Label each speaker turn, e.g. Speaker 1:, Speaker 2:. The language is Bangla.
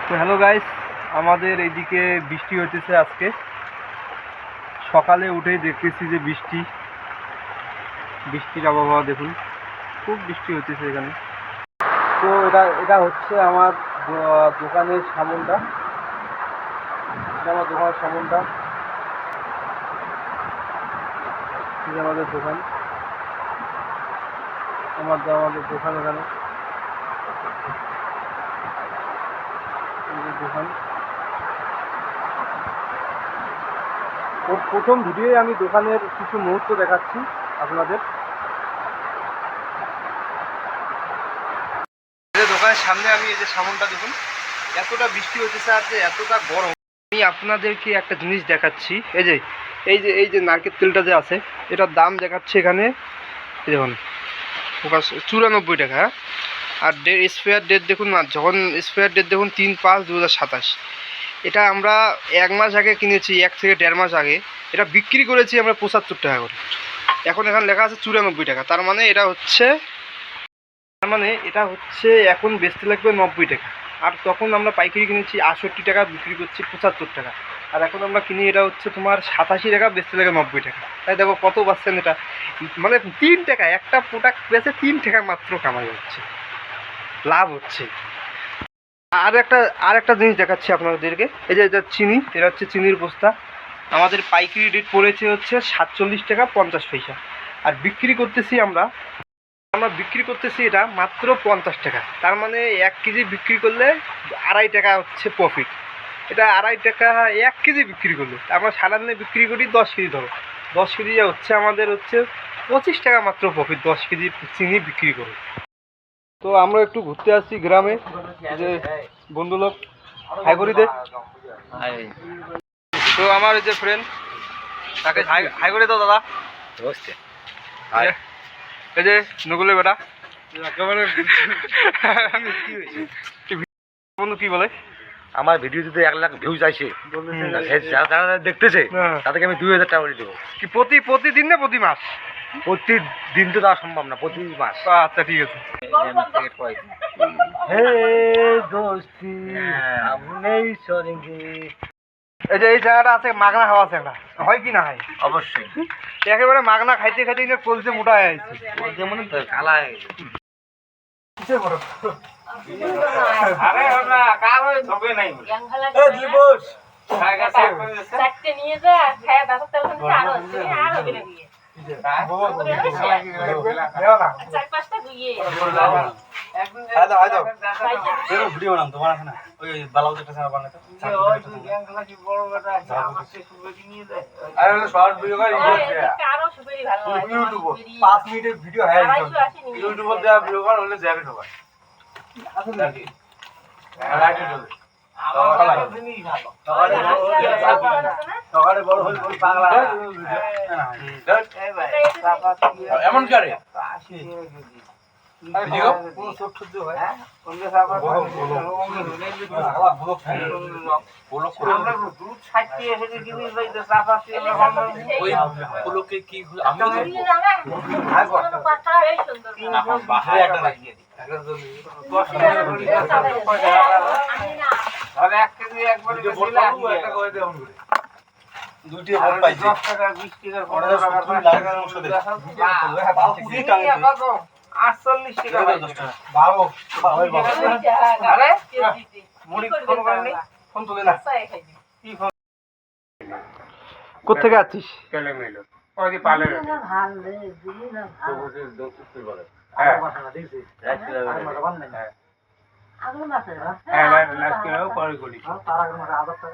Speaker 1: তো হ্যালো গাইস, আমাদের এইদিকে বৃষ্টি হতেছে। আজকে সকালে উঠেই দেখতেছি যে বৃষ্টির আবহাওয়া দেখুন, খুব বৃষ্টি হতেছে এখানে। তো এটা হচ্ছে আমার দোকানের সামনটা, এটা আমার দোকানের সামনটা, এটা আমাদের দোকান, আমাদের দোকান এখানে দোকান। প্রথম ভিডিওয়ে আমি দোকানের কিছু মুহূর্ত দেখাচ্ছি আপনাদের। দোকানের সামনে আমি এই যে সামনটা দেখুন, এতটা বৃষ্টি হচ্ছে আর যে এতটা গরম। আমি আপনাদেরকে একটা জিনিস দেখাচ্ছি, এই যে নারকেল তেলটা যে আছে, এটার দাম দেখাচ্ছে এখানে দেখুন 94 টাকা। আর এক্সপায়ার ডেট দেখুন না, যখন এক্সপায়ার ডেট দেখুন 3/5/2027। এটা আমরা 1 মাস আগে কিনেছি, 1 থেকে 1.5 মাস আগে। এটা বিক্রি করেছি আমরা 75 টাকা করে। এখন এখানে লেখা আছে 94 টাকা। তার মানে এটা হচ্ছে এখন বেচতে লাগবে 90 টাকা। আর তখন আমরা পাইকারি কিনেছি 68 টাকা, বিক্রি করছি 75 টাকা। আর এখন আমরা কিনি এটা হচ্ছে তোমার 87 টাকা, বেচতে লাগে 90 টাকা। তাই দেখো কত পাচ্ছেন এটা, মানে 3 টাকা একটা প্রোডাক্ট বেচে 3 টাকা মাত্র কামাই হচ্ছে, লাভ হচ্ছে। আর একটা জিনিস দেখাচ্ছি আপনাদেরকে, এই যে এটা চিনি, এটা হচ্ছে চিনির বস্তা। আমাদের পাইকারি রেট পড়েছে হচ্ছে 47 টাকা 50 পয়সা। আর আমরা বিক্রি করতেছি এটা মাত্র 50 টাকা। তার মানে 1 কেজি বিক্রি করলে 2.5 টাকা হচ্ছে প্রফিট। এটা 2.5 টাকা 1 কেজি বিক্রি করলে, আমরা সারাদিনে বিক্রি করি 10 কেজি। ধরো 10 কেজি হচ্ছে আমাদের হচ্ছে 25 টাকা মাত্র প্রফিট, 10 কেজি চিনি বিক্রি করে। তো আমরা একটু ঘুরতে আসছি গ্রামে, যে বন্ধু লোক হাই করে দে। তো আমার এই যে ফ্রেন্ড, তাকে হাই করে দাও দাদা। এই যে নকুলের বেটা বন্ধু কি বলে,
Speaker 2: আমার ভিডিও যদি 1 লাখ ভিউজ আসে, যারা দেখতেছে তাদেরকে আমি 2000 টাকা করে দেবো।
Speaker 1: কি প্রতিদিন না প্রতি মাস?
Speaker 2: প্রতিদিন তো দেওয়া সম্ভব না, প্রতি মাস।
Speaker 1: আচ্ছা ঠিক আছে।
Speaker 2: হে দোস্তি আমনেই সরেঙ্গে।
Speaker 1: এই যে এই জায়গাটা আছে, মাগনা খাওয়া আছে, একটা হয় কি না হয়?
Speaker 2: অবশ্যই
Speaker 1: একেবারে মাগনা খাইতে খাইতে কিন্তু কলসে মোটা হয়ে আছে,
Speaker 2: যেমন তো কালা হয়ে গেছে।
Speaker 1: কিসের বড়
Speaker 2: আরে ওনা কালো হবে নাই
Speaker 3: এ
Speaker 2: দিবস
Speaker 3: চারটে নিয়ে যা খায় দাদা তেল কিন্তু আরো আছে আরো বেরে দিয়ে চার পাঁচটা দুইয়ে
Speaker 2: ভিডিও বানাম তোমার আছে না, ওই বালাউজ একটা সারা বানাতে ওই গ্যাং খেলা কি বড় বেটা আছে আমার সে সুবেরি নিয়ে যায়। আরে হলো শর্ট ভিডিও করে
Speaker 3: আরো সুবেরি ভালো হয়
Speaker 2: ইউটিউব 5 মিনিটের ভিডিও হয় ইউটিউবে দেওয়া ভিডিও কর হলে যাবে সবাই আসলে নাকি লাইট চলে সকালে বড় হল পাগলা এমন করে ভিডিও কোন ছোট হয় অন্য সাবা আমরা দুধ ছাইতে এসে কি ভাই সাবা ওই ফুলকে কি আমি ভাই
Speaker 3: পাতা এই সুন্দর
Speaker 2: বাহারে একটা লাগিয়ে দিই একটা 10 টাকা করে আমি না আরে 1 কেজি একবার দিলে একটা করে দেব করে দুইটি বল পাইছি 10 টাকা 20 টাকা 15 টাকা 5 টাকার অংশ দে 20 টাকা 48 টাকা 10 টাকা 12 আরে মুড়ি ফোন করনি ফোন তুলে না কি ফোন
Speaker 1: কোথা থেকে আছিস?
Speaker 2: কেলে মেলো ওই যে পালে
Speaker 3: না ভাল রে দিলি না
Speaker 2: তো বসে দোস্ত বলে
Speaker 3: হ্যাঁ
Speaker 2: হ্যাঁ
Speaker 3: আগুন আছে
Speaker 2: হ্যাঁ লাস্ট করে পরে করি
Speaker 3: তার আগে 1000 টাকা